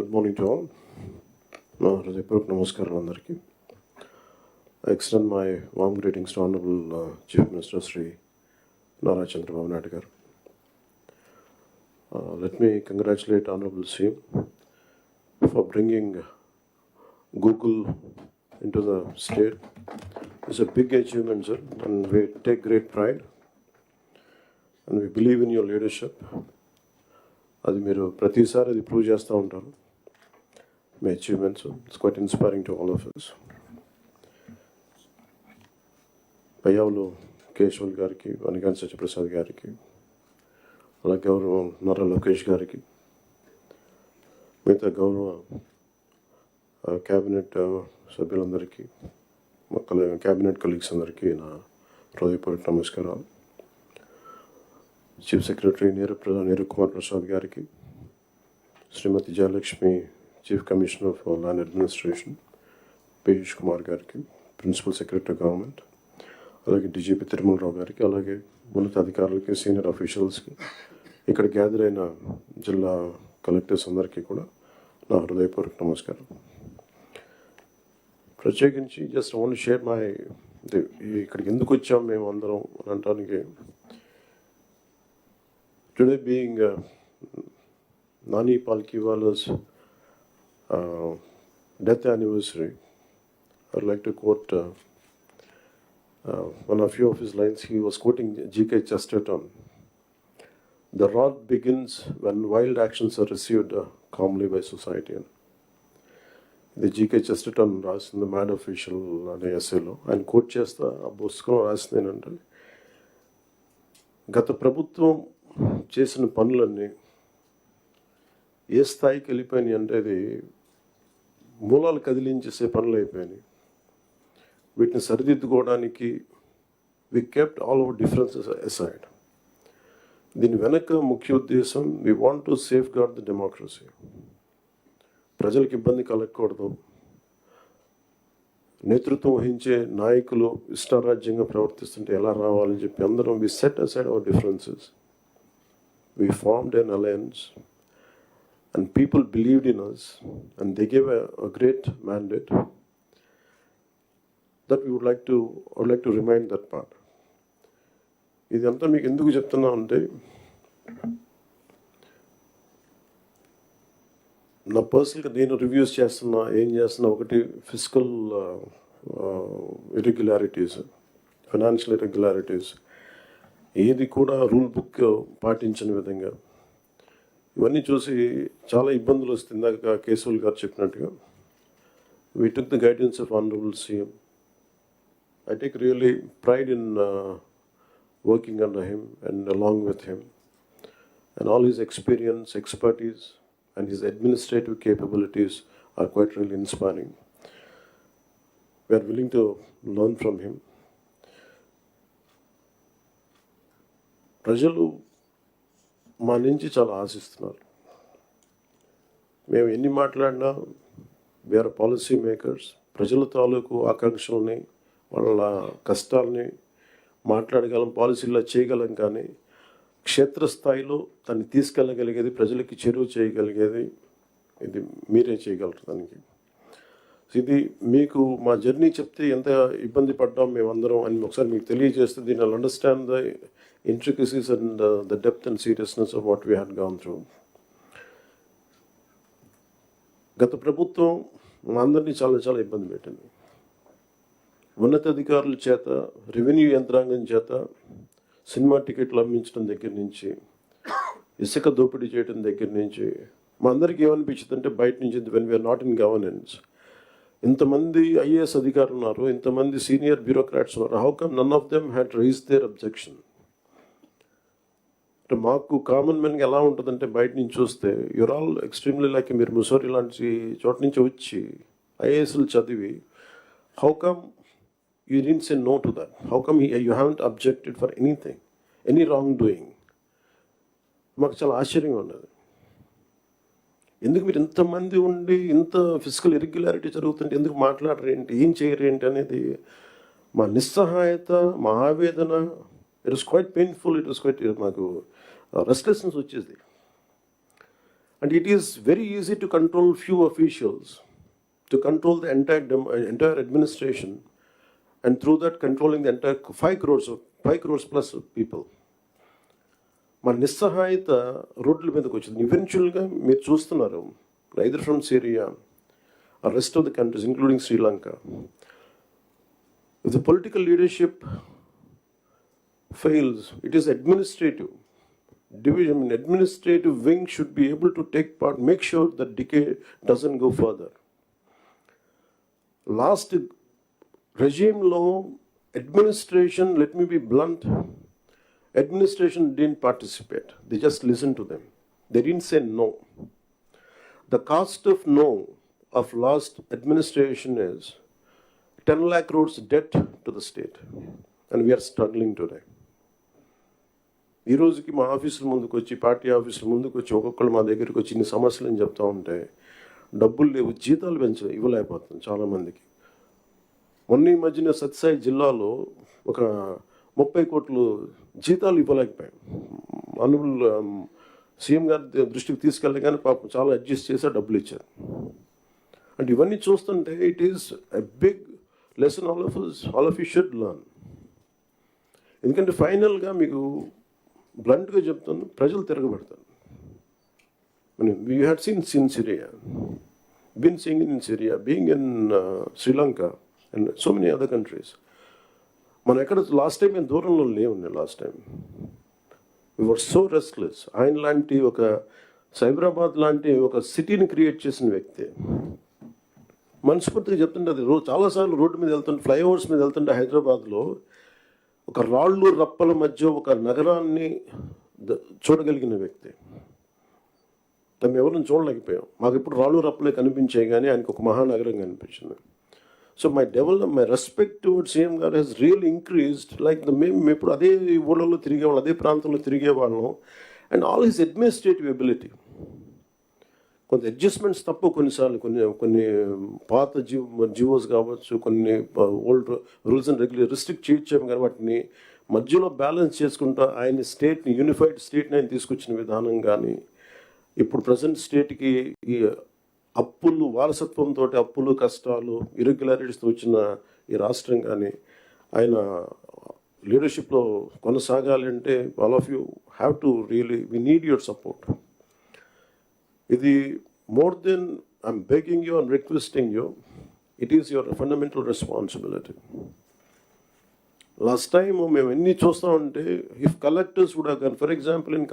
Good morning to all. హృదయపూర్వక నమస్కారం అందరికీ. I extend my warm greetings to Honorable Chief Minister Sri Nara Chandrababu Naidu garu. Let me congratulate Honorable CM for bringing Google into the state. It's a big achievement, sir, and we take great pride and we believe in your leadership. అది మీరు ప్రతిసారి అది prove చేస్తూ ఉంటారు మీ achievements. It's quite inspiring to all of us. Payyavula Keshav గారికి, వనిగాని సత్యప్రసాద్ గారికి, అలాగే గౌరవ నారా లోకేష్ గారికి, మిగతా గౌరవ క్యాబినెట్ సభ్యులందరికీ, మా క్యాబినెట్ కలీగ్స్ అందరికీ నా హృదయపూర్వక నమస్కారాలు. చీఫ్ సెక్రటరీ నీరు కుమార్ ప్రసాద్ గారికి, Shrimati Jayalakshmi chief commissioner for land administration Piyush Kumar గారికి, ప్రిన్సిపల్ సెక్రటరీ గవర్నమెంట్, అలాగే డీజీపీ తిరుమలరావు గారికి, అలాగే ఉన్నత అధికారులకి, సీనియర్ ఆఫీషియల్స్కి, ఇక్కడ గ్యాదర్ అయిన జిల్లా కలెక్టర్స్ అందరికీ కూడా నా హృదయపూర్వక నమస్కారం. ప్రత్యేకించి జస్ట్ ఓన్లీ షేర్ మై ఇక్కడికి ఎందుకు వచ్చాం మేము అందరం అని అనడానికి, today being Nani Palkiwala's death anniversary, I'd like to quote one of few of his lines. He was quoting G.K. Chesterton. The rot begins when wild actions are received calmly by society. ఇది GK Chesterton రాసిన mad official అనే ఎస్సేలో ఆయన coat చేస్తా. ఆ పుస్తకం రాసింది ఏంటంటే, గత ప్రభుత్వం చేసిన పనులన్నీ ఏ స్థాయికి వెళ్ళిపోయినాయి అంటే అది మూలాలు కదిలించేసే పనులు అయిపోయినాయి. వీటిని సరిదిద్దుకోవడానికి we kept all our differences aside. దీని వెనక ముఖ్య ఉద్దేశం, we want to safeguard the democracy. ప్రజలకు ఇబ్బంది కలగకూడదు. నేతృత్వం వహించే నాయకులు ఇష్టారాజ్యంగా ప్రవర్తిస్తుంటే ఎలా రావాలని చెప్పి అందరం we set aside our differences. We formed an alliance and people believed in us and they gave a great mandate that we would like to remind that part. ఇదంతా మీకు ఎందుకు చెప్తున్నా అంటే, నా పర్సనల్గా నేను రివ్యూస్ చేస్తున్నా, ఏం చేస్తున్నా, ఒకటి ఫిజికల్ ఇర్రెగ్యులారిటీస్, ఫైనాన్షియల్ ఇర్రెగ్యులారిటీస్, ఏది కూడా రూల్ బుక్ పాటించని విధంగా ఇవన్నీ చూసి చాలా ఇబ్బందులు వస్తుంది. ఇందాక కేశవల్ గారు చెప్పినట్టుగా we took the guidance of honourable CM. I take really pride in working under him and along with him and all his experience, expertise and his administrative capabilities are quite really inspiring. We are willing to learn from him. ప్రజలు మా నుంచి చాలా ఆశిస్తున్నారు. మేము ఎన్ని మాట్లాడినా we are policy makers. ప్రజల తాలూకు ఆకాంక్షల్ని, వాళ్ళ కష్టాలని మాట్లాడగలం, పాలసీల్లో చేయగలం, కానీ క్షేత్రస్థాయిలో దాన్ని తీసుకెళ్ళగలిగేది, ప్రజలకి చేరువ చేయగలిగేది ఇది మీరే చేయగలరు. దానికి ఇది మీకు మా జర్నీ చెప్తే ఎంత ఇబ్బంది పడ్డాం మేమందరం అని ఒకసారి మీకు తెలియజేస్తే దీన్ని I'll understand the intricacies and the depth and seriousness of what we had gone through. గత ప్రభుత్వం మా అందరినీ చాలా చాలా ఇబ్బంది పెట్టింది. ఉన్నతాధికారుల చేత, రెవెన్యూ యంత్రాంగం చేత సినిమా టికెట్లు అమ్మించడం దగ్గర నుంచి, ఇసుక దోపిడీ చేయడం దగ్గర నుంచి మా అందరికీ ఏమనిపించింది అంటే, బయట నుంచి when we are not in governance, ఇంతమంది ఐఏఎస్ అధికారులు ఉన్నారు, ఇంతమంది సీనియర్ బ్యూరోక్రాట్స్ ఉన్నారు, how come none of them had raise their objection. మాకు కామన్ మ్యాన్కి ఎలా ఉంటుందంటే, బయట నుంచి చూస్తే యూర్ ఆల్ ఎక్స్ట్రీమ్లీ లైక్, మీరు ముసోరి లాంటి చోట నుంచి వచ్చి ఐఏఎస్లు చదివి, how come you didn't say no to that? How come you haven't objected for anything, any wrongdoing? మాకు చాలా ఆశ్చర్యంగా ఉన్నది. ఎందుకు మీరు ఇంతమంది ఉండి ఇంత ఫిజికల్ ఇర్రెగ్యులారిటీ జరుగుతుంటే ఎందుకు మాట్లాడరేంటి, ఏం చేయరేంటి అనేది మా నిస్సహాయత, మా ఆవేదన. It was quite painful. It was quite, మాకు రెస్ట్లెస్నెస్ వచ్చేది. And it is very easy to control few officials, to control the entire administration, and through that controlling the entire 5 crores plus of people. మన నిస్సహాయత రోడ్ల మీదకి వచ్చింది. ఈవెన్చువల్గా మీరు చూస్తున్నారు, either from Syria or rest of the countries, including Sri Lanka. If the political leadership fails, it is administrative division. Administrative wing should be able to take part, make sure that decay doesn't go further. Last regime law, administration, let me be blunt, administration didn't participate. They just listened to them. They didn't say no. The cost of no of last administration is 10 lakh crores debt to the state, and we are struggling today. ఈ రోజుకి మా ఆఫీసుల ముందుకు వచ్చి, party ఆఫీసుల ముందుకు వచ్చి ఒక్కొక్కరు మా దగ్గరికి వచ్చి ఇన్ని సమస్యలు అని చెప్తా ఉంటే డబ్బులు లేవు, జీతాలు ఇవ్వలేకపోతున్నాం చాలామందికి. మొన్న ఈ మధ్యన సత్యసాయి జిల్లాలో ఒక 30 కోట్లు జీతాలు ఇవ్వలేకపోయాం. అనుబుల్ సీఎం గారి దృష్టికి తీసుకెళ్ళి కానీ పాపం చాలా అడ్జస్ట్ చేసి డబ్బులు ఇచ్చారు. అంటే ఇవన్నీ చూస్తుంటే it is a big lesson all of you should learn. ఎందుకంటే ఫైనల్గా మీకు బ్లంట్గా చెప్తాను, ప్రజలు తిరగబడతారు. We had seen Syria, been seeing it in Syria, being in Sri Lanka and so many other countries. మనం ఎక్కడ లాస్ట్ టైం మేము దూరంలో లేవున్నాయి. Last time we were so restless. ఆయన లాంటి ఒక సైబరాబాద్ లాంటి ఒక సిటీని క్రియేట్ చేసిన వ్యక్తి మనస్ఫూర్తిగా చెప్తుంటే, అది చాలాసార్లు రోడ్డు మీద వెళ్తుంటే, ఫ్లైఓవర్స్ మీద వెళ్తుంటే హైదరాబాద్లో ఒక రాళ్ళు రప్పల మధ్య ఒక నగరాన్ని చూడగలిగిన వ్యక్తి. మేము ఎవరిని చూడలేకపోయాం. మాకు ఇప్పుడు రాళ్ళు రప్పలే కనిపించాయి, కానీ ఆయనకు ఒక మహానగరం కనిపించింది. So my respect towards CM గారు హెస్ రియల్లీ ఇంక్రీజ్డ్. లైక్ మేము ఇప్పుడు అదే ఊళ్ళలో తిరిగేవాళ్ళం, అదే ప్రాంతంలో తిరిగేవాళ్ళం. And all his administrative ability, కొంత అడ్జస్ట్మెంట్స్ తప్పు కొన్నిసార్లు, కొన్ని పాత జియోస్ కావచ్చు, కొన్ని ఓల్డ్ రూల్స్ అండ్ రిస్ట్రిక్ట్ చేయొచ్చాము, కానీ వాటిని మధ్యలో బ్యాలెన్స్ చేసుకుంటా ఆయన స్టేట్ని, యూనిఫైడ్ స్టేట్ని ఆయన తీసుకొచ్చిన విధానం కానీ, ఇప్పుడు ప్రజెంట్ స్టేట్కి ఈ అప్పులు, వారసత్వంతో అప్పులు, కష్టాలు, ఇరెగ్యులారిటీస్తో వచ్చిన ఈ రాష్ట్రం కానీ, ఆయన లీడర్షిప్లో కొనసాగాలి అంటే all of you have to really, we need your support. ఇది more than I'm begging you and requesting you, it is your fundamental responsibility. Last time మేము ఎన్ని చూస్తామంటే, ఇఫ్ కలెక్టర్స్ కూడా కానీ, ఫర్ ఎగ్జాంపుల్ ఇన్